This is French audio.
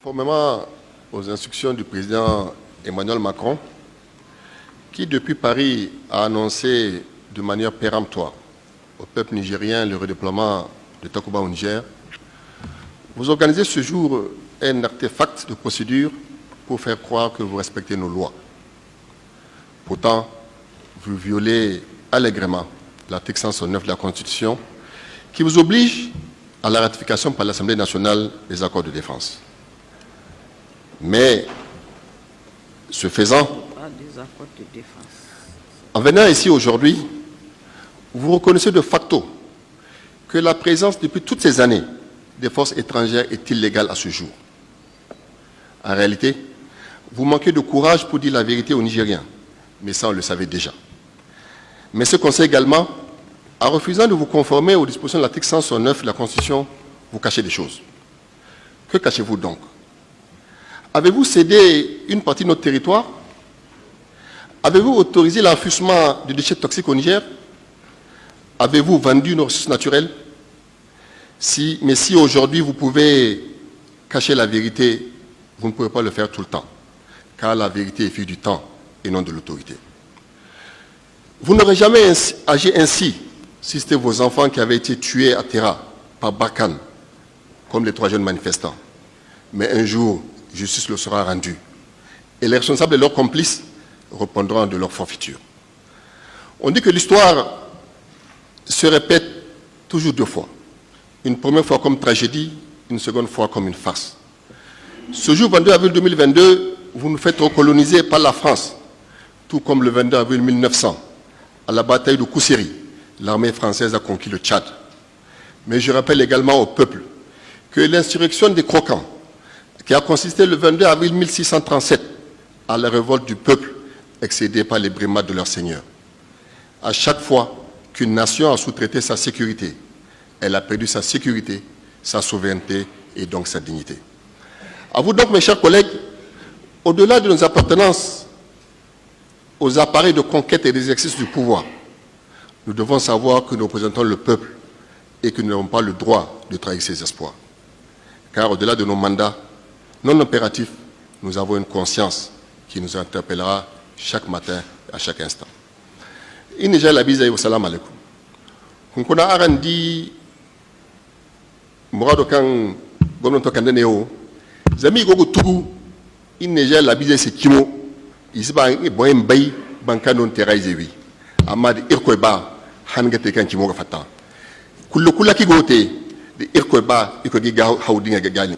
Conformément aux instructions du président Emmanuel Macron, qui depuis Paris a annoncé de manière péremptoire au peuple nigérien le redéploiement de Takuba au Niger, vous organisez ce jour un artefact de procédure pour faire croire que vous respectez nos lois. Pourtant, vous violez allègrement l'article 109 de la Constitution qui vous oblige à la ratification par l'Assemblée nationale des accords de défense. Mais, ce faisant, en venant ici aujourd'hui, vous reconnaissez de facto que la présence depuis toutes ces années des forces étrangères est illégale à ce jour. En réalité, vous manquez de courage pour dire la vérité aux Nigériens, mais ça on le savait déjà. Mais ce conseil également, en refusant de vous conformer aux dispositions de l'article 109 de la Constitution, vous cachez des choses. Que cachez-vous donc? Avez-vous cédé une partie de notre territoire? Avez-vous autorisé l'enfouissement de déchets toxiques au Niger? Avez-vous vendu nos ressources naturelles? Mais si aujourd'hui vous pouvez cacher la vérité, vous ne pouvez pas le faire tout le temps, car la vérité est fille du temps et non de l'autorité. Vous n'aurez jamais agi ainsi si c'était vos enfants qui avaient été tués à Terra par Barkhane, comme les 3 jeunes manifestants. Mais un jour, justice le sera rendue, et les responsables et leurs complices répondront de leur forfaiture. On dit que l'histoire se répète toujours 2 fois. Une première fois comme tragédie, une seconde fois comme une farce. Ce jour 22 avril 2022, vous nous faites recoloniser par la France, tout comme le 22 avril 1900, à la bataille de Koussiri, l'armée française a conquis le Tchad. Mais je rappelle également au peuple que l'insurrection des Croquants, qui a consisté le 22 avril 1637 à la révolte du peuple, excédé par les brimades de leur seigneur. À chaque fois qu'une nation a sous-traité sa sécurité, elle a perdu sa sécurité, sa souveraineté et donc sa dignité. À vous donc, mes chers collègues, au-delà de nos appartenances aux appareils de conquête et d'exercice du pouvoir, nous devons savoir que nous représentons le peuple et que nous n'avons pas le droit de trahir ses espoirs. Car au-delà de nos mandats non impératifs, nous avons une conscience qui nous interpellera chaque matin, à chaque instant. Inija la biza wa salam alaikum. Kuna arandi murado kan gwamnati kan ne yo zami gogo tugu inija la biza se kimo isba boyen bay banka non teraize wi amma de irko ba hangate kan kimo ga fatta kullu ki gote de irko ba iko gi hawdinga ga gali